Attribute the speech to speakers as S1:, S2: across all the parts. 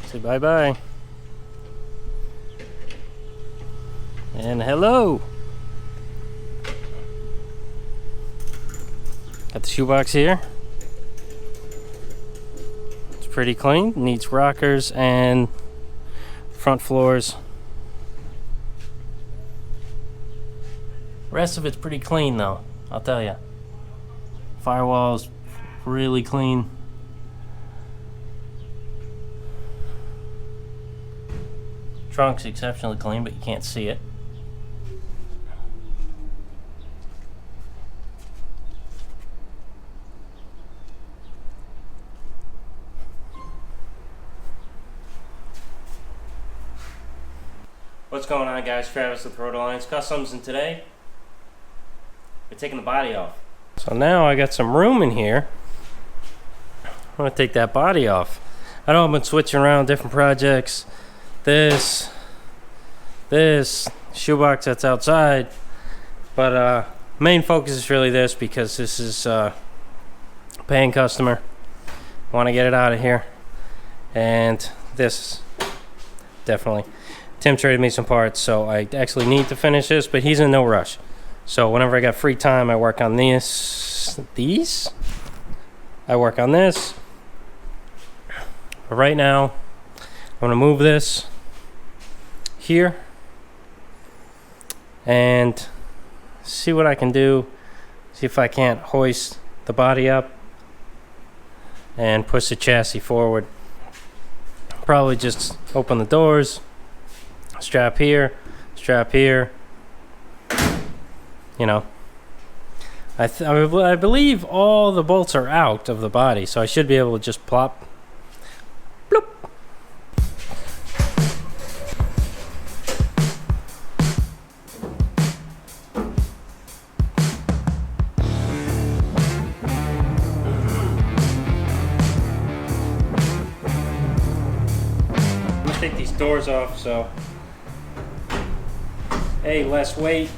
S1: Say bye-bye. And hello. Got the shoebox here. It's pretty clean. Needs rockers and front floors. Rest of it's pretty clean though, I'll tell you. Firewall's really clean. Trunk's exceptionally clean, but you can't see it. What's going on, guys? Travis with Road Alliance Customs, and today we're taking the body off. So now I got some room in here. I'm gonna take that body off. I know I've been switching around different projects. This shoebox that's outside, but main focus is really this because this is a paying customer. Want to get it out of here, and this definitely. Tim traded me some parts, so I actually need to finish this, but he's in no rush. So whenever I got free time, I work on these. I work on this. But right now, I'm gonna move this here and see what I can do. See if I can't hoist the body up and push the chassis forward. Probably just open the doors. Strap here, you know. I believe all the bolts are out of the body, so I should be able to just plop. Bloop. I'm gonna take these doors off, so A, less weight,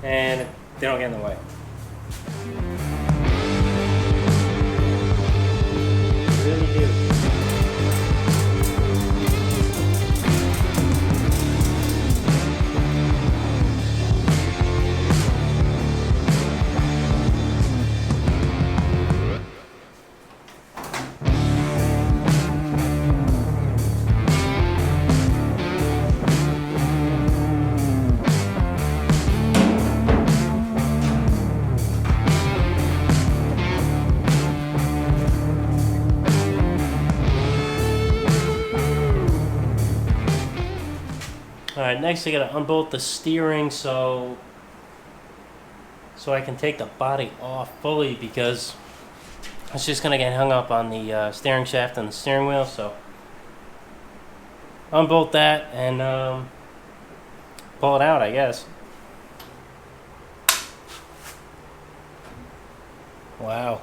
S1: and they don't get in the way. Really do. Alright, next I gotta unbolt the steering so I can take the body off fully, because it's just gonna get hung up on the steering shaft and the steering wheel. So unbolt that and pull it out, I guess. Wow,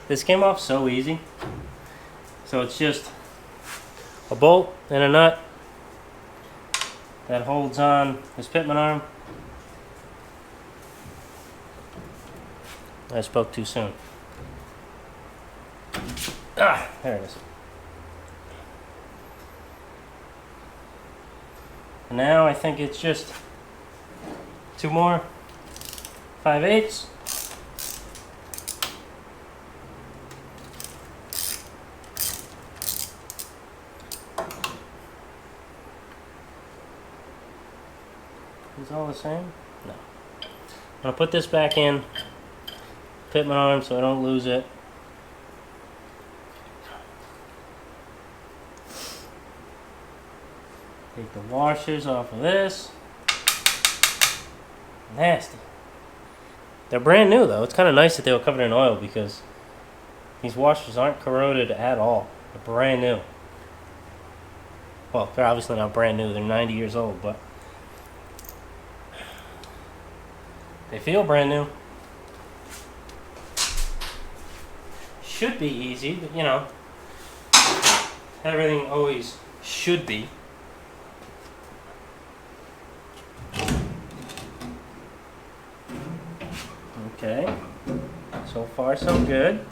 S1: this came off so easy. So it's just a bolt and a nut that holds on this pitman arm. I spoke too soon. Ah, there it is. And now I think it's just two more 5/8. Is all the same? No. I'm gonna put this back in, pitman arm, so I don't lose it. Take the washers off of this. Nasty. They're brand new though. It's kind of nice that they were covered in oil, because these washers aren't corroded at all. They're brand new. Well, they're obviously not brand new. They're 90 years old, but they feel brand new. Should be easy, but you know, everything always should be. Okay, so far so good.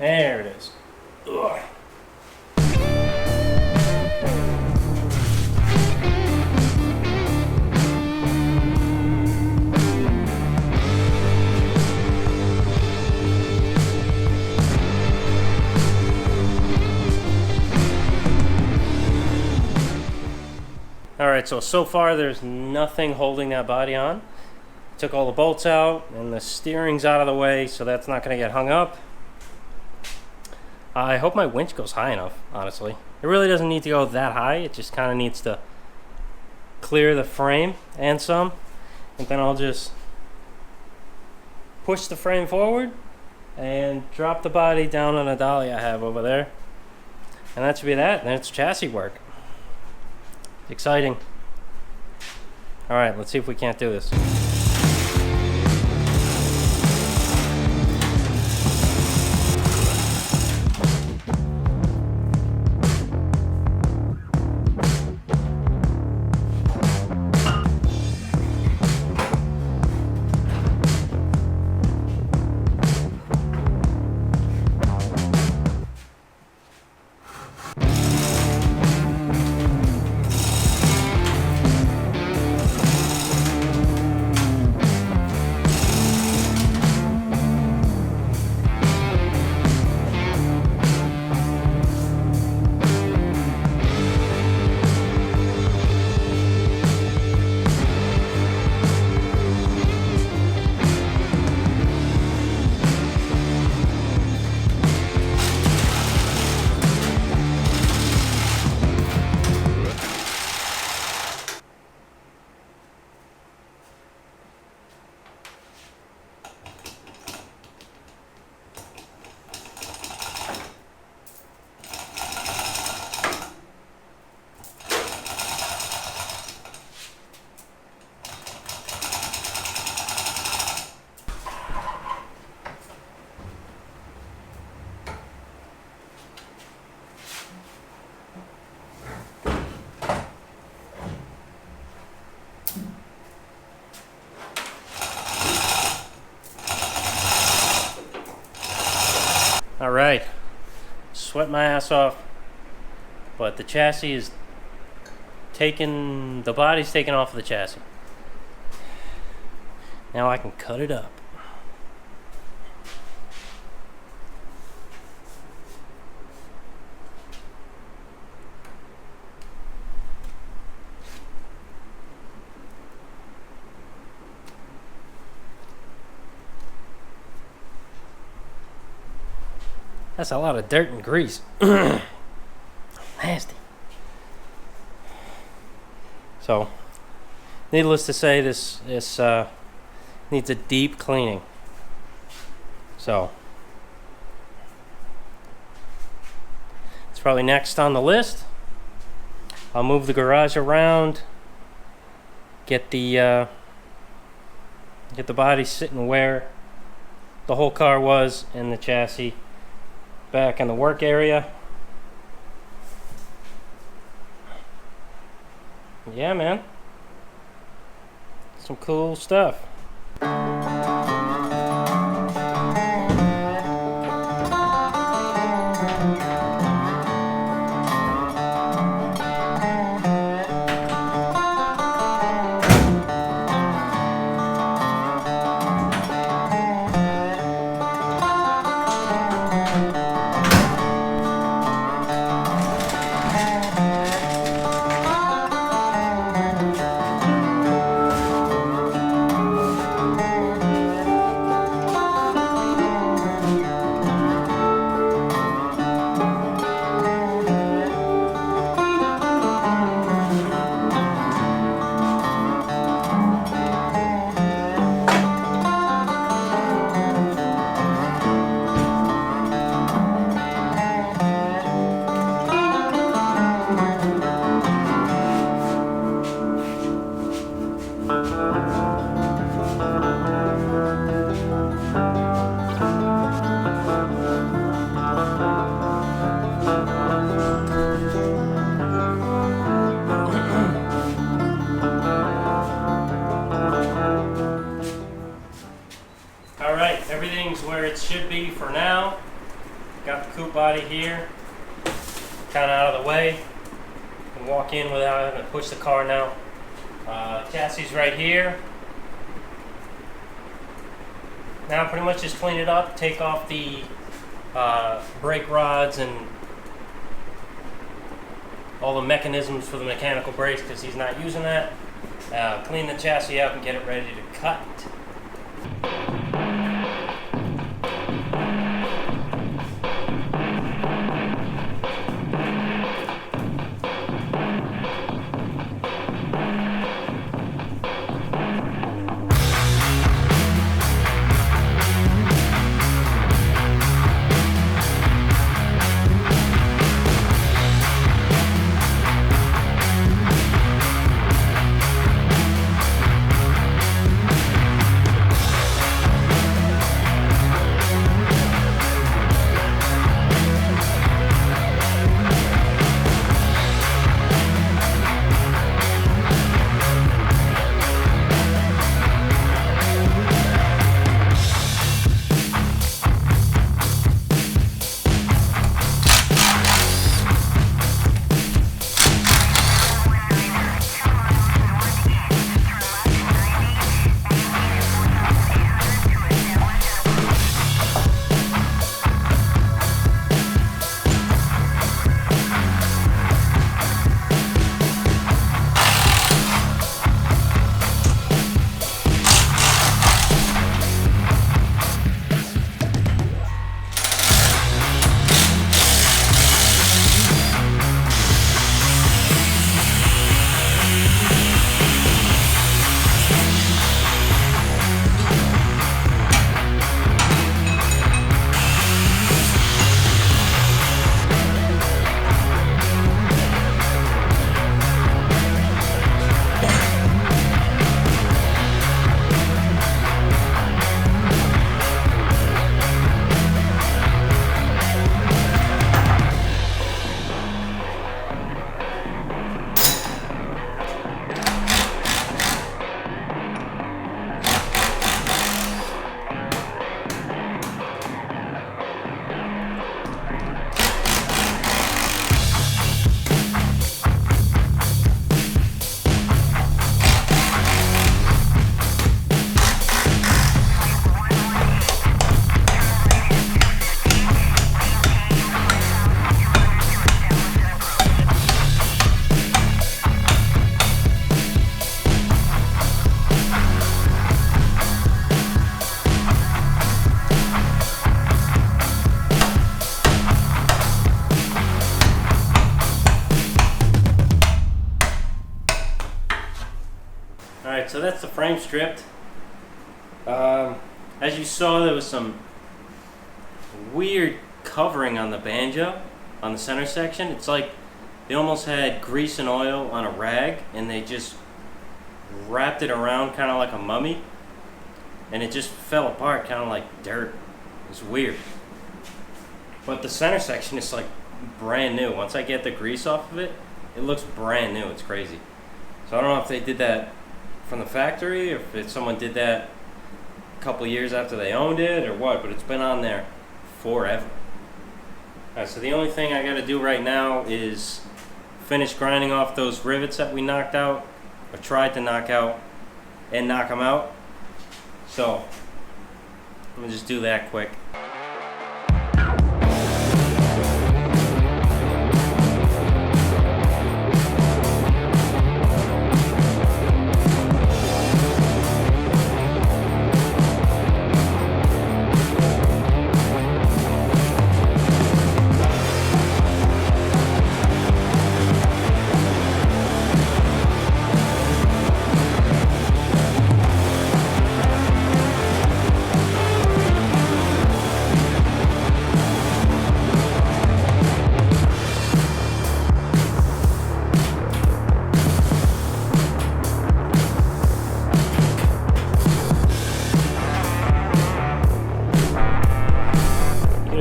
S1: There it is. Ugh. Alright, so far there's nothing holding that body on. Took all the bolts out and the steering's out of the way, so that's not going to get hung up. I hope my winch goes high enough, honestly. It really doesn't need to go that high, it just kind of needs to clear the frame and some. And then I'll just push the frame forward and drop the body down on a dolly I have over there. And that should be that, and it's chassis work. Exciting. Alright, let's see if we can't do this. Alright, sweat my ass off, but the chassis is taken, the body's taken off of the chassis. Now I can cut it up. That's a lot of dirt and grease. Nasty. So, needless to say, this needs a deep cleaning. So, it's probably next on the list. I'll move the garage around, get the body sitting where the whole car was, and the chassis back in the work area. Yeah, man. Some cool stuff. Everything's where it should be for now. Got the coupe body here, kind of out of the way. Can walk in without having to push the car now. Chassis right here. Now pretty much just clean it up, take off the brake rods and all the mechanisms for the mechanical brakes because he's not using that. Clean the chassis up and get it ready to cut. Alright, so that's the frame stripped. As you saw, there was some weird covering on the banjo, on the center section. It's like they almost had grease and oil on a rag and they just wrapped it around kind of like a mummy, and it just fell apart kind of like dirt. It's weird. But the center section is like brand new. Once I get the grease off of it, it looks brand new. It's crazy. So I don't know if they did that from the factory, or if someone did that a couple years after they owned it, or what, but it's been on there forever. Alright, so the only thing I gotta do right now is finish grinding off those rivets that we knocked out, or tried to knock out, and knock them out. So, let me just do that quick.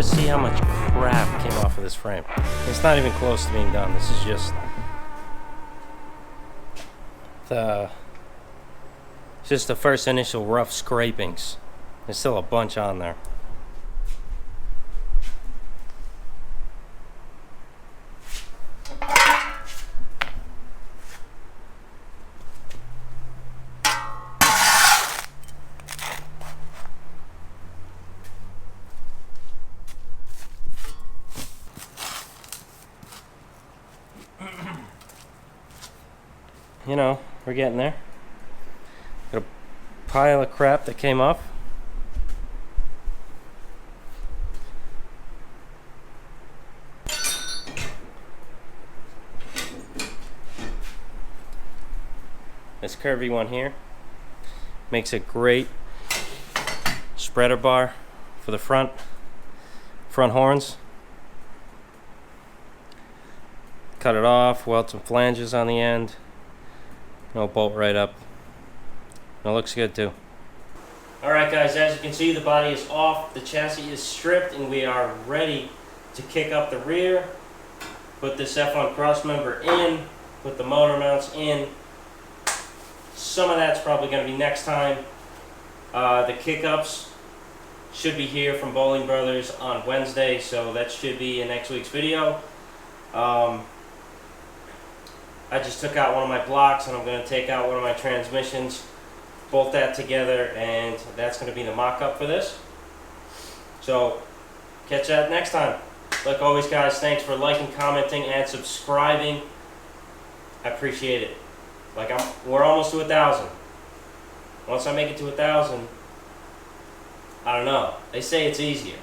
S1: See how much crap came off of this frame. It's not even close to being done. This is just the first initial rough scrapings. There's still a bunch on there. you know, we're getting there. Got a pile of crap that came off. This curvy one here makes a great spreader bar for the front horns. Cut it off, weld some flanges on the end, and it'll bolt right up. And it looks good too. Alright guys, as you can see, the body is off, the chassis is stripped, and we are ready to kick up the rear, put this F1 cross member in, put the motor mounts in. Some of that's probably going to be next time. The kick-ups should be here from Bowling Brothers on Wednesday, so that should be in next week's video. I just took out one of my blocks, and I'm going to take out one of my transmissions, bolt that together, and that's going to be the mock-up for this. So, catch that next time. Like always guys, thanks for liking, commenting, and subscribing. I appreciate it. We're almost to 1,000. Once I make it to 1,000, I don't know. They say it's easier.